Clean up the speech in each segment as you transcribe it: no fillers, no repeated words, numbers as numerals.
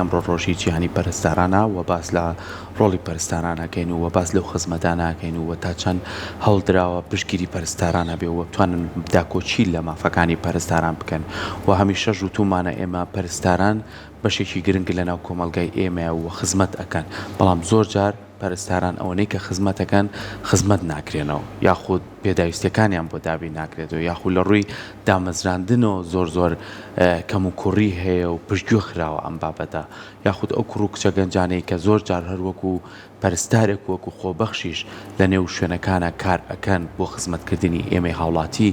ئەمڕۆ ڕۆژی جیهانی پەرستارانە و باس لە ڕۆڵی پەرستارانەکەین و باس لەو خزمەتانەکەین و تا چەند هەڵدراوە پشتگیری پەرستارانە بێ و بتوانن داکۆچی لە مافەکانی پەرستاران بکەن و هەمیشە ژووتومانە ئێمە پەرستاران بەشێکی گرنگ لەناو کۆمەلگای ئێمە و خزمەت ئەەکەن بەڵام زۆر جار پەرستاران ئەوەنەی کە خزمەتەکەن خزمەت ناکرێنەوە یاخود پێداویستەکانیان بۆ دابی ناکرێتەوە یاخود لە ڕووی دامەزراندنەوە زۆر کەم و کوڕی هەیە و پشتگوێ خراوە ئەم بابەتە یاخود ئەو کوڕ و کچە گەنجانەی کە زۆر جار هەروەکو پەرستارێک وەکو خۆبەخشیش لە نێو شوێنەکانە کار ئەەکەن بۆ خزمەتکردنی ئێمەی هاوڵاتی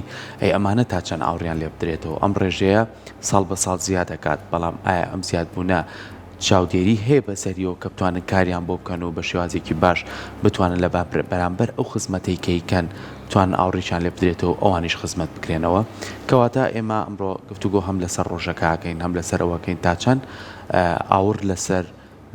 ئەمانە تا چەند ئاوڕیان لێ بدرێتەوە ئەم ڕێژەیە ساڵ بە ساڵ زیاد دەکات بەڵام ئایا ئەم زیادبوونە چاودێری هەیە بەسەریەوە کە بتوانن کاریان بۆ بکەن و بە شێوازێکی باش بتوانن لە بەرامبەر ئەو خزمەتەی کەیکەن توان ئاوڕێکیان لێ بدرێتەوە ئەوانیش خزمەت بکرێنەوە کەواتە ئێمە ئەمڕۆ گفتوگۆ هەم لەسەر ڕۆژەکەکەین هەم لەسەر ئەوەکەین تا چەند ئاور لەسەر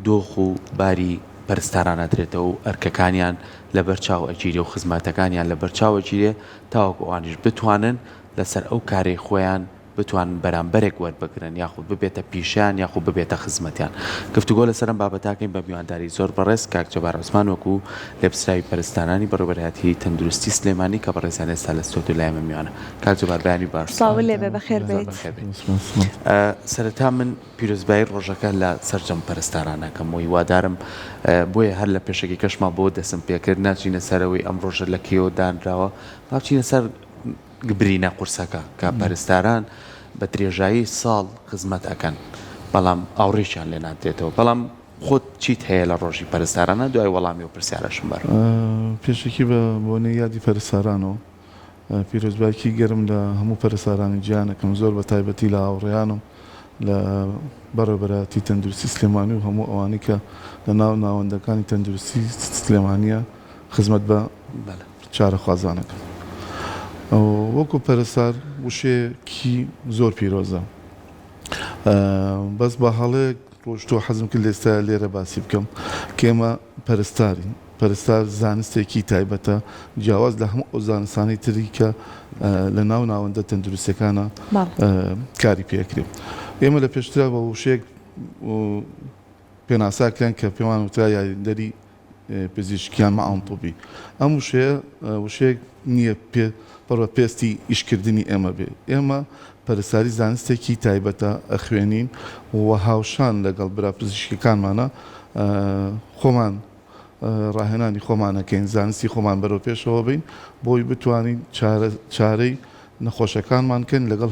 دۆخ و باری پەرستارانە درێتەوە و ئەرکەکانیان لە بەرچاو ئەگیرێ و خزمەتەکانیان لە بەرچاو ئەگیرێ تاوەکو ئەوانیش بتوانن لەسەر ئەو کارەی خۆیان بتوان بەرامبەرێک وەربگرن یاخود ببێتە پیشیان یاخود ببێتە خزمەتیان گفتوگۆ لەسەرم بابەتاکەین بە میوانداری زۆر بەڕێز کاک جەبار عوسمان وەکو لێپسراوی پەرستانانی بەڕێوەبەرهەتی تەندروستی سلێمانی کە بەڕێزان ئێستا لە ستۆدیۆ لایمە میوانە کاک جەبار بەیانی باش سڵاو لێ بێ بەخێر بێت سەرەتا من پیرۆزبایی ڕۆژەکە لە سەرجەم پەرستارانەکەم و هیوادارم بۆیە هەر لە پێشەکی کەشما بۆ دەسم پێکرد ناچینە سەرەوەی ئەم ڕۆژە لە کێوە دانراوە باچینە سەر گبرینە قورسەکە کە پەرستاران بە درێژایی ساڵ خزمەت ئەەکەن بەڵام ئاوڕێکیان لێ نادرێتەوە بەڵام خۆت چیت هەیە لە ڕۆژی پەرستارانە دوای وەڵامی و پرسیارەشم بەر پێشکی بە بۆنەی یادی پەرستارانەوە پیرۆزبایکی گەرم لە هەموو پەرستارانی گیانەکەم زۆر بە تایبەتی لە هاوڕێیانم لە بەڕێوەبەرهەتی تەندروستی سلێمانی و هەموو ئەوانی کە لە ناو ناوەندەکانی تەندروستی سلێمانیە خزمەت بە چارەخوازانەکە وەکو پەرستار وشەیەکی زۆر پیرۆزە بەس بە هەڵەیەک ڕۆژتۆ حەزم کرد لێستا لێرە باسی بکەم کە ئێمە پەرستارین پەرستار زانستێکی تایبەتە جیاواز لە هەموو ئەو زانستانەی تری کە لە ناو ناوەندە تەندروستەکانە کاری پێکرێ ئێمە لە پێشترا بە وشەیەک پێناساکرێن کە پێمان وترا یاریدەری پزیشکیان مەعەنتوبی ئەم وشەیەک نییە بەڕە پێستی ئیشکردنی ئێمە بێ ئێمە پەرستاری زانستێکی تایبەتە ئەخوێنین و هاوشان لەگەڵ برا پزیشکەکانمانە خۆمان ڕاهێنانی خۆمانەکەین زانستی خۆمان بەرەو پێشەوە بین بۆی بتوانین چارەی نەخۆشەکانمان کەن لەگەڵ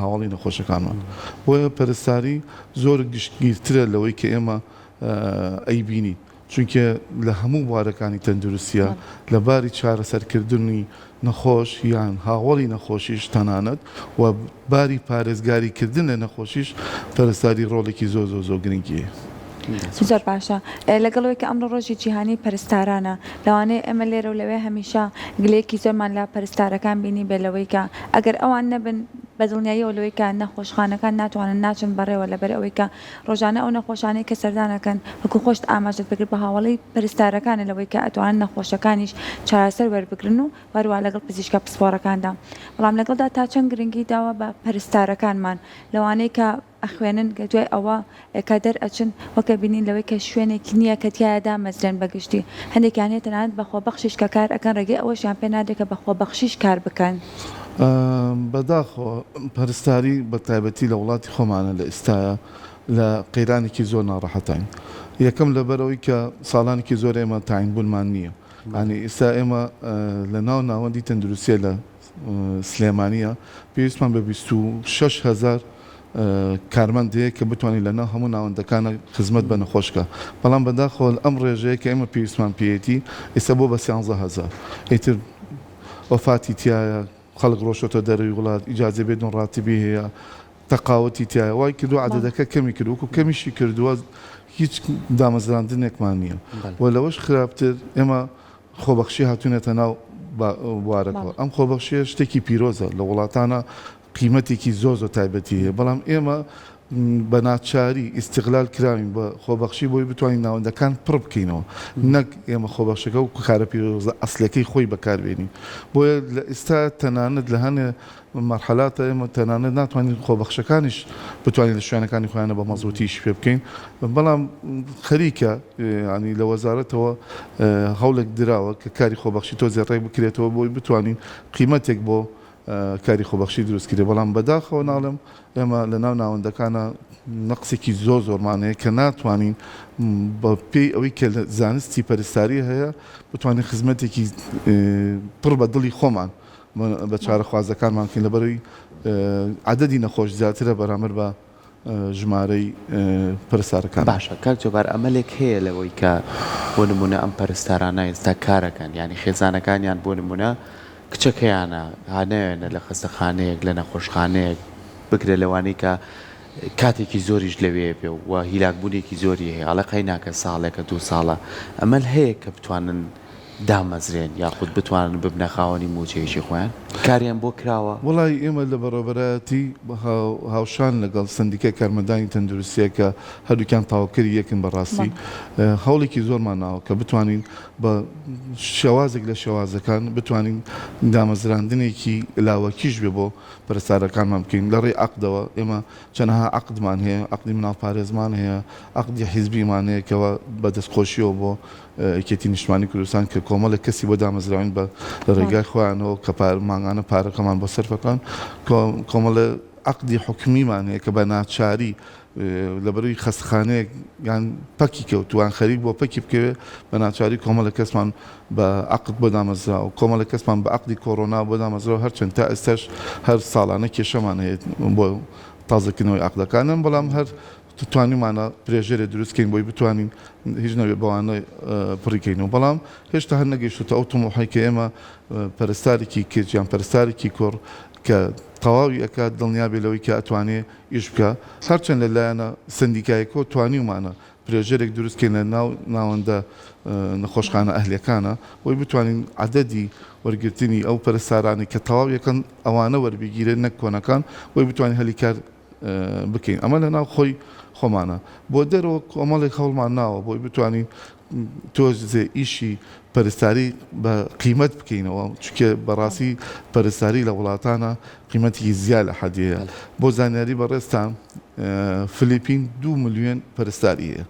هاوڵی نەخۆشەکانمان بۆیە پەرستاری زۆر گشتگیرترە لەوەی کە ئێمە ئەیبینی چونکە لە هەموو بوارەکانی تەندروستیە لە باری چارەسەرکردنی نەخۆش یان هاوڵی نەخۆشیش تەنانەت و باری پارێزگاریکردن لە نەخۆشیش پەرستاری ڕۆڵێکی زۆر گرنگیە. زۆر باشە لەگەڵەوەی کە ئەمڕۆ ڕۆژی جیهانی پەرستارانە لەوانەیە ئێمە لێرە و لەوێ هەمیشە گلەیەکی زۆرمان لە پەرستارەکان بینی بێ لەوەی کە ئەگەر ئەوان نەبن بە دڵنیاییەوە لەوەی کە نەخۆشخانەکان ناتوانن ناچن بەڕێوە لەبەر ئەوەی کە ڕۆژانە ئەو نەخۆشانەی کە سەردانەکەن وەکو خۆشت ئاماژت بگرت بە هاوڵی پەرستارەکانە لەوەی کە ئەتوانن نەخۆشەکانیش چارەسەر وەربگرن و وەروە لەگەڵ پزیشکە پسپۆڕەکاندا بەڵام لەگەڵدا تا چەند گرنگی داوە بە پەرستارەکانمان لەوانەیە کە ئەخوێنن کە دوای ئەوە کە دەرئەچن وەکە بینین لەوەی کە شوێنێکی نییە کە تایەدا مەزرێن بەگشتی هەندێکیانێت تەنانەت بە خۆبەخشیش کە کار ئەەکەن ڕێگەی ئەوەشیان پێ نادرێت کە بە خۆبەخشیش کار بکەن بەداخۆ پەرستاری بە تایبەتی لە وڵاتی خۆمانە لە ئێستاە لە قەیرانێکی زۆر ناڕەحەتین یەکەم لەبەرەوەی کە ساڵانێکی زۆر ئێمە تاینبوونمان نییە ینی ئێستا ئێمە لە ناو ناوەندی تەندروستیە لە سلێمانیە پێویستمان بە 26,000 کارمەندەیە کە بتوانین لەناو هەموو ناوەندەکانە خزمەت بە نەخۆشکە بەڵام بەداخۆ ئەم ڕێژەیە کە ئێمە پێویستمان پێیەتی ئێستا بۆ بە 13,000 ئیتر وەفاتی تایە خەڵک ڕۆشتە دەروی وڵات ئیجازە بێدون ڕاتبی هەیە تەقاوەتی تایە وای کردو عەدەدەکە کەمی کرد وەکو کەمیشی کردووە هیچ دامەزراندنێکمان نییە و لەوەش خراپتر ئێمە خۆبەخشی هاتوونێتە ناو بوارەکەەوە ئەم خۆبەخشیە شتێکی پیرۆزە لە وڵاتانە قیمەتێکی زۆر تایبەتی هەیە بەڵام ئێمە بە ناچاری ئیستیغلال کراوین بە خۆبەخشی بۆی بتوانین ناوەندەکان پڕ بکەینەوە نەک ئێمە خۆبەخشەکە و کارە پیرۆزە ئەسلەکەی خۆی بەکاربێنین بۆیە لە ئێستا تەنانەت لە هەنێ مەرحەلاتە ئێمە تەنانەت ناتوانین خۆبەخشەکانیش بتوانین لە شوێنەکانی خۆیانە بە مەزبوطیش پێ بکەین بەڵام خەریکە ینی لە وەزارەتەوە هەوڵێک دراوە کە کاری خۆبەخشی تۆ زێڕێک بکرێتەوە بۆی بتوانین قیمەتێک بۆ کاری خۆبەخشی دروستکرێ بەڵام بەداخەوە ناڵم ئێمە لە ناو ناوەندەکانە نەقسێکی زۆر زۆرمانەیە کە ناتوانین بە پێی ئەوەی کە لە زانستی پەرستاری هەیە بتوانین خزمەتێکی پڕ بە دڵی خۆمان بە چارەخوازەکانمان بکەین لەبەرەوەی عەدەدی نەخۆش زیاترە بەرامبەر بە ژمارەی پەرستارەکان باشە کاک جۆبار ئەمەلێک هەیە لەوەی کە بۆ نمونە ئەم پەرستارانە ئێستا کارەکەن ینی خێزانەکانیان بۆ نمونە کچەکەیانە هانەیەنە لە خەستەخانەیەک لە نەخۆشخانەیەک بگرە لەوانەی کە کاتێکی زۆریش لەوێ بێ و هیلاکبوونێکی زۆری هەیە ئەڵەقەی ناکە ساڵێکە 2 ساڵە ئەمەل هەیە کە بتوانن دامەزرێن یاخود بتوانن ببنە خاوەنی موچەیەکی خۆیان کاریان بۆ کراوە وڵی ئێمە لە بەڕێوەبەرەتی هاوشان لەگەڵ سندیکە کارمەندانی تەندروستیە کە هەردووکیان تاواکەری یەکن بەڕاستی هەوڵێکی زۆرمان ناوە کە بتوانین بە شێوازێک لە شێوازەکان بتوانین دامەزراندنێکی لاوەکیش بێ بۆ پەرستارەکانمان بکەین لە ڕێی عەقدەوە ئێمە چەندەها عەقدمان هەیە عەقدی مناڵپارێزمان هەیە عەقدی حیزبیمان هەیە کەەوە بە دەستخۆشیەوە بۆ یەکێتی نیشتمانی کوردستان کە کۆمەڵێک کەسی بۆ دامەزراوین بە لە ڕێگای خۆیانەوە کە مانگانە پارەکەمان بۆ سەرفەکان کۆمەڵە عەقدی حکمیمان هەیە کە بە ناچاری لەبەروی خەستخانەیەک یان پەکی کەوتوان خەریک بۆ پەکی بکەوێ بە ناچاری کۆمەڵە کەسمان بە عەقد بۆ دامەزرا و کۆمەڵە کەسمان بە عەقدی کۆڕۆنا بۆ دامەزرا و هەرچەند تا ئێستاش هەر ساڵانە کێشەمان هەیە بۆ تازەکردنەوەی عەقدەکانن بەڵام هەر توانیمانە پرێژێرە دروستکەین بۆی بتوانین هیچ نەوێ بەوانە پڕیکەینەوە بەڵام هێشتا هەر نەگەیشتوتە ئەو تەمۆحی کە ئێمە پەرستارێکی کێجیان پەرستارێکی کوڕ کە تەواوی ئەکات دڵنیا بێ لەوەی کە ئەتوانێ ئیش بکە هەرچەند لەلایەنە سندیکایەکەوە توانیمانە پرێژێرێک دروستکەین لە ناوەندە نەخۆشخانە ئەهلیەکانە بۆی بتوانین عەدەدی وەرگرتنی ئەو پەرستارانی کە تەواو یەکەن ئەوانە وەربگیرێن نەک کۆنەکان بۆی بتوانین هەلی کار بکەین ئەمە لە ناو خۆی خۆمانە بۆ دەرەوە کۆمەڵێک هەوڵمان ناوە بۆی بتوانین تۆزێ ئیشی پەرستاری بە قیمەت بکەینەوە چونکە بەڕاستی پەرستاری لە وڵاتانە قیمەتی زیاد لە حەدیەیە بۆ زانیاری بەڕێستان فلیپین 2 ملیۆن پەرستاری هەیە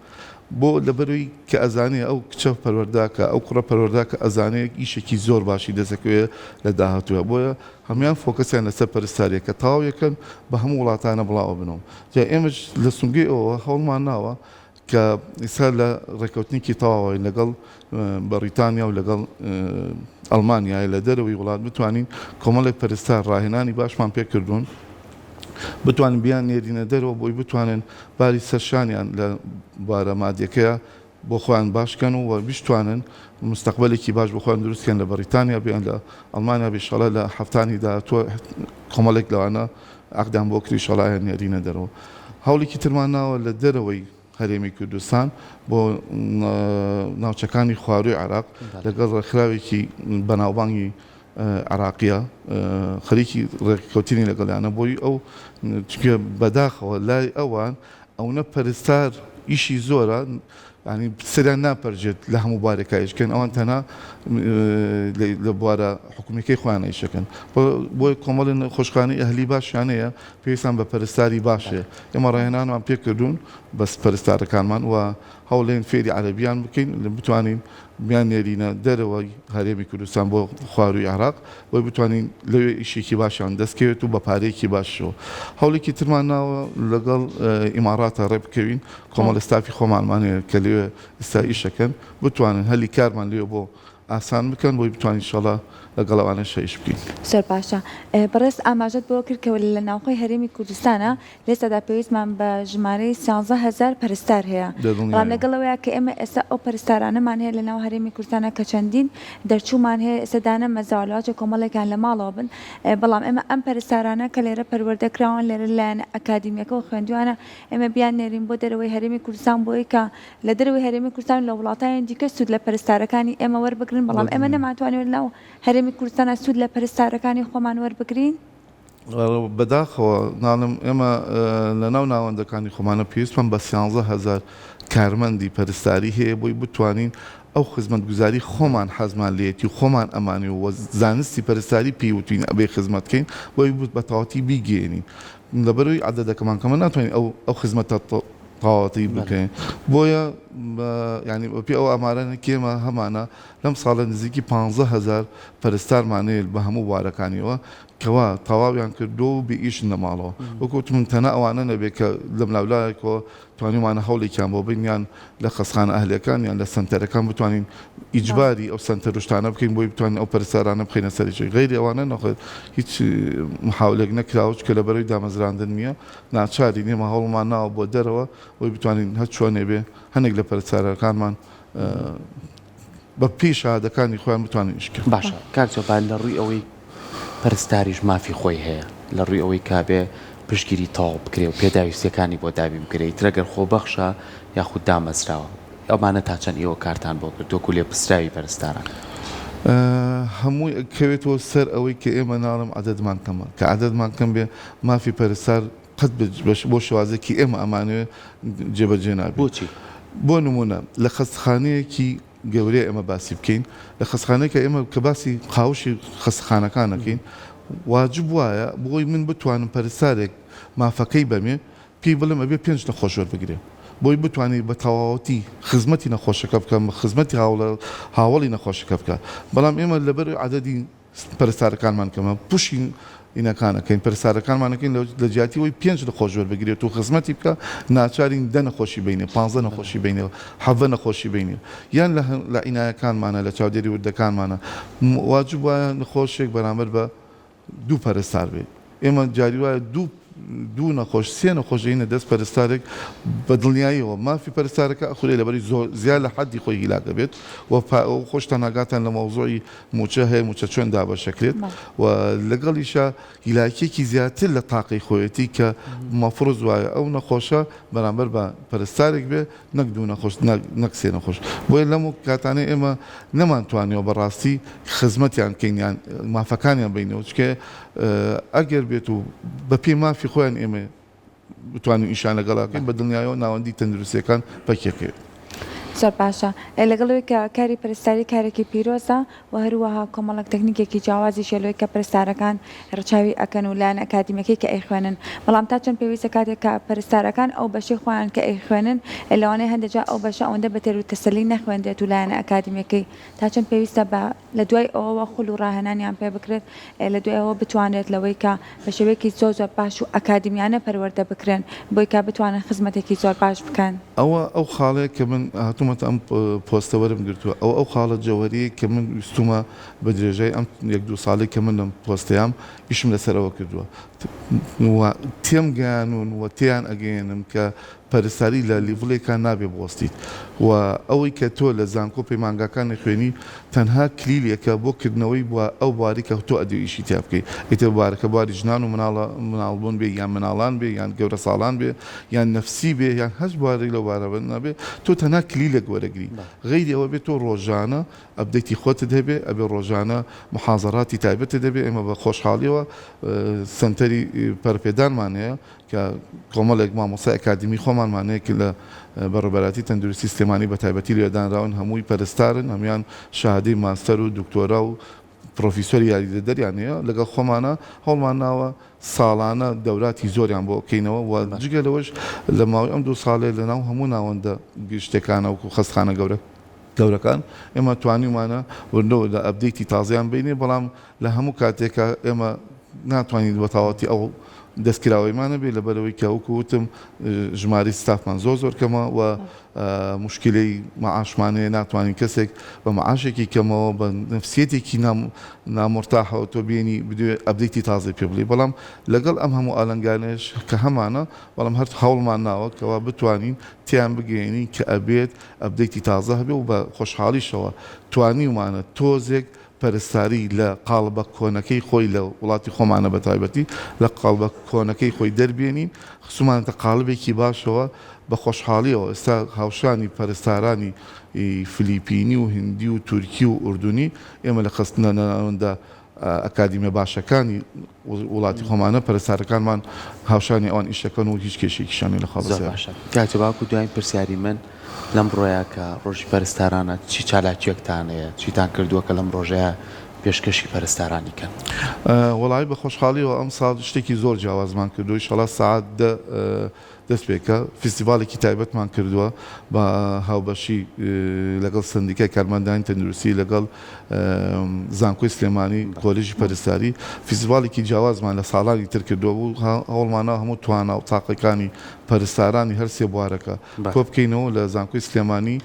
بۆ لەبەروی کە ئەزانێ ئەو کچە پەروەرداکە ئەو کوڕە پەروەرداکە ئەزانەیە ئیشێکی زۆر باشی دەسەکەوێت لە داهاتووە بۆیە هەمویان فۆکەسیان لەسەر پەرستاریە کە تەواو یەکەن بە هەموو وڵاتانە بڵاو بنەوە جا ئێمەش لە سونگەی ئەوە هەوڵمان ناوە کە ئێستا لە ڕێکەوتنێکی تەواوی لەگەڵ بەریتانیا و لەگەڵ ئەڵمانیای لە دەرەوەی وڵات بتوانین کۆمەڵێک پەرستار ڕاهێنانی باشمان پێ کردوون بتوانین بیان نێرینە دەرەوە بۆی بتوانن باری سەرشانیان لە بارە مادیەکەیە بۆ خۆیان باشکەن و بتوانن مستقبلێکی باش بۆ خۆیان دروستکەن لە بەریتانیا بیان لە ئەڵمانیا بێشەڵە لە هەفتانی داهاتووە کۆمەڵێک لەوانە عەقدیان بۆ کری شەڵایان نێرینە دەرەوە هەوڵێکی ترمان ناوە لە دەرەوەی هەرێمی کوردستان بۆ ناوچەکانی خواروی عێراق لەگەڵ ڕێکخراوێکی بەناوبانگی عراقیە خەریکی ڕێککەوتنی لەگەڵیانە بۆی ئەو چکە بەداخەوە لای ئەوان ئەوە پەرستار ئیشی زۆرە ینی سەریان ناپەرجێت لە هەموو بارێکایشکەن ئەوان تەنها لە بوارە حکوومەکەی خۆیان ئیشەکەن بۆی کۆمەڵی خۆشخانەی ئەهلی باشیانەیە پێویستان بە پەرستاری باشێ ئێمە ڕاهێنانمان پێکردوون بەس پەرستارەکانمان و هەوڵێن فێری عەرەبیان بکەین بتوانین بیان نێرینە دەرەوەی هەرێمی کوردستان بۆ خواروی عێراق بۆی بتوانین لەوێ ئیشێکی باشیان دەستکەوێت و بە پارەیەکی باشەوە هەوڵێکی ترمان ناوە لەگەڵ ئیماراتە ڕێ بکەوین کۆمەڵ ئستافی خۆمانمانەیە کە لێوێ ئێستا ئیشەکەن بتوانن هەلی کارمان لێوە بۆ ئاسان بکەن بۆی بتوانین ئینشەڵا لەگەڵەوانە شەیش بکەین زۆر باشە بەڕێز ئاماژەت بۆ کرد کە لە ناوخۆی هەرێمی کوردستانە لێستادا پێویستمان بە ژمارەی 13000 پەرستار هەیە بەڵام لەگەڵەوەیە کە ئێمە ئێستا ئەو پەرستارانەمان هەیە لە ناو هەرێمی کوردستانە کە چەندین دەرچوومان هەیە ئێستا دانە مەزاولاواتە کۆمەڵێکیان لە ماڵەوە بن بەڵام ئێمە ئەم پەرستارانە کە لێرە پەروەردەکراون لێرە لایەنە ئەکادیمیەکەەوە خوێندوانە ئێمە بیان نێرین بۆ دەرەوەی هەرێمی کوردستان بۆی کە لە دەرەوەی هەرێمی کوردستان لە وڵاتایان دیکە سوود لە پەرستارەکانی ئێمە وەربگرن بەڵام ئێمە نەماتوانێت لەو هەرێمی کوردستانە سوود لە پەرستارەکانی خۆمان وەربگرین بەداخەوە ناڵم ئێمە لە ناو ناوەندەکانی خۆمانە پێویستمان بە 11,000 کارمەندی پەرستاری هەیە بۆی بتوانین ئەو خزمەتگوزاری خۆمان حەزمان لێتی و خۆمان ئەمانی و زانستی پەرستاری پێوتین ئەبێ خزمەتکەین بۆی بە تەواتی بیگەێنین لەبەرەوەی عەدەدەکەمان کەمە ناتوانین ئەو خزمەتە تەواتی بکەین بۆیە ینی پێ ئەو ئامارانە کێمە هەمانە لەم ساڵە نزیکی 15,000 پەرستارمانەیە بە هەموو وارەکانیەوە کەوا تەواویان کردو و بئیشن لە ماڵەوە وەکوت من تەنە ئەوانە نەبێت کە لەم لاولایەکەوە توانیمانە هەوڵێکیان بۆ بینیان لە خەسخانە ئەهلەکان یان لە سنتەرەکان بتوانین ئیجباری ئەو سنتەر شتانە بکەین بۆی بتوانین ئەو پەرستارانە بخینە سەرچی غیری ئەوانە نەخێت هیچ محاولێک نەکراوە کە لەبەرەوەی دامەزراندن نییە ناچاری نیمە هەوڵمان ناوە بۆ دەرەوە بۆی بتوانین هەر چۆنێ بێ هەندێک لە پەرستارەکانمان بە پێی شادەکانی خۆیان بتوانین شکرد باشە کاکجەبار لە ڕووی ئەوەی پەرستاریش مافی خۆی هەیە لە ڕووی ئەوەی کابێ پشگیری تاڵ بکرێ و پێداویستەکانی بۆ دابی بکرێت ترەگەر خۆبەخشە یاخود دامەزراوە ئەومانە تا چەند ئێوە کارتان بۆ کردووە و لێ پرسراوی پەرستاران هەمووی کەوێتەوە سەر ئەوەی کە ئێمە ناڵم عەدەدمان کەمە کە عەدەدمان کەم بێ مافی پەرستار قەت بۆ شێوازێکی ئێمە ئەمانوێ جێبەجێ نابێت بۆچی بۆ نمونە لە خەستخانەیەکی گەورەیە ئێمە باسی بکەین لە خەستخانەیەکە ئێمە کە باسی قاوشی خەستخانەکانەکەین واجب وایە بۆی من بتوانم پەرستارێک مافەکەی بەمێ پێی بڵم ئەبێ 5 نەخۆش وەربگرێ بۆی بتوانێت بە تەواوەتی خزمەتی نەخۆشەکە بکەم خزمەتی هاوڵی نەخۆشەکە بکە بەڵام ئێمە لەبەر عەدەدی پەرستارەکانمان کەمە پوشین ئینەکانەکەین پەرستارەکانمانەکەین لە جیاتیەوەی 5 نەخۆش وەربگرێت و خزمەتی بکە ناچارین 10 نەخۆشی بینێ 15 نەخۆشی بینێ 7 نەخۆشی بینێ یان لە ئینایەکانمانە لە چاودێری وردەکانمانە واجب وایە نەخۆشێک بەرامبەر بە 2 پەرستار بێت ئێمە جاری وایە دوو نەخۆش 3 نەخۆشینە دەست پەرستارێک بە دڵنیاییەوە مافی پەرستارەکە ئەخورێ لەبەری زۆر زیاد لە حەدی خۆی هیلاکە بێت و خۆشتان ناگاتان لە مەوزوعی موچە هەیە موچە چۆن دابەشەکرێت و لەگەڵیشە هیلاکێکی زیاتر لە تاقی خۆیەتی کە مەفروض وایە ئەو نەخۆشە بەرامبەر بە پەرستارێک بێ نەک دوو نەخۆش نەک 3 نەخۆش بۆیە لەم کاتانەی ئێمە نەمانتوانیەوە بەڕاستی خزمەتیان بکەین یان مافەکانیان بینەوە چکە ئەگەر بێت و بە پێی مافی خۆیان ئێمە بتوانین ئیشان لەگەڵاکەین بە دڵنیایەوە ناوەندی تەندروستیەکان پەکێکێت زۆر باشە لەگەڵەوەی کە کاری پەرستاری کارێکی پیرۆزە و هەروەها کۆمەڵک تەکنیکێکی جیاوازی شێلەوەی کە پەرستارەکان ڕەچاوی ئەکەن و لایەن ئەکادیمیەکەی کە ئەیخوێنن بەڵام تا چەند پێویستە کاتێک کە پەرستارەکان ئەو بەشەی خۆیان کە ئەیخوێنن لەوانەیە هەندێکجا ئەو بەشە ئەوەندە بەتێر و تەسەلی نەخوێندێت و لایەنە ئەکادیمیەکەی تا چەند پێویستە بە لە دوای ئەوەوە خوڵ و ڕاهێنانیان پێ بکرێت لە دوای ئەوە بتوانێت لەوەی کە بە شێوەیەکی زۆر باش و ئەکادیمیانە پەروەردە بکرێن بۆی کە بتوانن خزمەتێکی زۆر باش بکەن ئەو خاڵەیە کە من هاتوومەتە ئەم پۆستەوەرم گرتووە ئەو خاڵە جەوەریە کە من ویستومە بە درێژەی ئەم 1-2 ساڵی کە من لەم پۆستەیەم ئیشم لەسەرەوە کردووە تێم گەیانون و تیان ئەگەێنم کە پەرستاری لە لیڤڵێکان نابێ بوەستیت و ئەوەی کە تۆ لە زانکۆ پەیمانگاکانی خوێنی تەنها کلیلێکە بۆ کردنەوەی بووە ئەو باری کە تۆ ئەدێ ئیشی تیا بکەیت ئیتر بارەکە باری ژنان و مناڵبوون بێ یان مناڵان بێ یان گەورە ساڵان بێ یان نەفسی بێ یان هەست بارێک لەو بارەوە نابێ تۆ تەنها کلیلێک وەرەگری غەیری ئەوە بێت تۆ ڕۆژانە ئەبدەیتی خۆتت هەبێ ئەبێ ڕۆژانە محازەڕاتی تایبەتت دەبێ ئێمە بە خۆشحاڵیەوە سنتەری پەرپێدانمانەیە کە کۆمەڵێک مامۆسای ئەکادیمی خۆمانمانەیە لە بەڕێبەراتی تەندروستی سلێمانی بە تایبەتی لێدانراون هەمووی پەرستارن هەمویان شاهدەی ماستەر و دکتۆرا و پرۆفیسۆری یاریدەدەریانەیە لەگەڵ خۆمانە هەوڵمان ناوە ساڵانە دەوراتی زۆریان بۆ بکەینەوە و جگە لەوەش لە ماوەی ئەم 2 ساڵێ لەناو هەموو ناوەندە گشتەکانە وەکو خەستخانە گەورەکان ئێمە توانیمانە وردەوە لە ئەبدەیتی تازیان بینێ بەڵام لە هەموو کاتێکە ئێمە ناتوانین بە تاواتی ئەو دەستکراوەیمانە بێ لەبەرەوەی کە وەکوتم ژماری ستافمان زۆر کەمە و مشکلەی مەعاشمانەیە ناتوانین کەسێک بە مەعاشێکی کەمەوە بە نەفسیەتێکی نامۆرتاحەوە تۆ بینی بدوێ ئەبدەیتی تازای پێ بڵێ بەڵام لەگەڵ ئەم هەموو ئالەنگانش کە هەمانە بەڵام هەر هەوڵمان ناوە کەوا بتوانین تیان بگەێنین کە ئەبێت ئەبدەیتی تازە هەبێ و بە خۆشحاڵیشەوە توانیمانە تۆزێک پەرستاری لە قاڵبە کۆنەکەی خۆی لە وڵاتی خۆمانە بە تایبەتی لە قاڵبە کۆنەکەی خۆی دەربێنین خسومانتە قاڵبێکی باشەوە بە خۆشحاڵیەوە ئێستا هاوشانی پەرستارانی فلیپینی و هندی و تورکی و ئوردونی ئێمە لە خستنەوەندا ئەکادیمە باشەکانی وڵاتی خۆمانە پەرستارەکانمان هاوشانی ئەوان ئیشەکەن و هیچ کێشێکیشانی لە زۆر خاڵ باشە کاتێ باوکو دوایین پرسیاری من لەم ڕۆیە کە ڕۆژی پەرستارانە چی چالاکیەکتانەیە چیتان کردووە کە لەم ڕۆژەیە پێشکەشی پەرستارانی کەن وەڵی بە خۆشحاڵیەوە ئەم ساڵ شتێکی زۆر جیاوازمان کردو ئینشەڵا ساعات دەست پێکە فیستیڤالێکی تایبەتمان کردووە بە هاوبەشی لەگەڵ سندیکای کارمەندانی تەندروستی لەگەڵ زانکۆی سلێمانی کۆلێژی پەرستاری فیستیڤالێکی جیاوازمان لە ساڵانی تر کردووە بوو هەوڵمانە هەموو توانە و تاقەکانی پەرستارانی هەر سێ بوارەکە کۆ بکەینەوە لە زانکۆی سلێمانی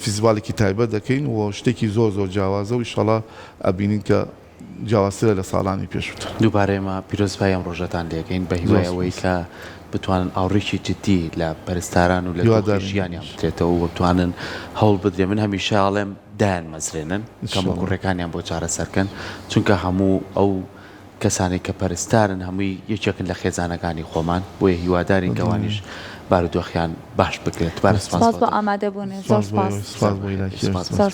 فیزیڤالێکی تایبەت دەکەین و شتێکی زۆر زۆر جیاوازە و ئینشەڵا ئەبینین کە جیاوازترە لە ساڵانی پێشووتر دووبارەیەمە پیرۆزبای ئەم ڕۆژەتان لێگەین بە هیوایەوەی کە بتوانن ئاوڕێکی جدی لە پەرستاران و لە ژیانیان بکرێتەوە و بتوانن هەوڵ بدرێ من هەمیشە ئاڵێم دایان مەزرێنن کەم کوڕەکانیان بۆ چارەسەرکەن چونکە هەموو ئەو کەسانی کە پەرستارن هەمووی یەکێکن لە خێزانەکانی خۆمان بۆیە هیوادارین کەوانیش بارودۆخیان باش بکرێت سپاس بۆ ئامادەبوونێ زۆر سپاس.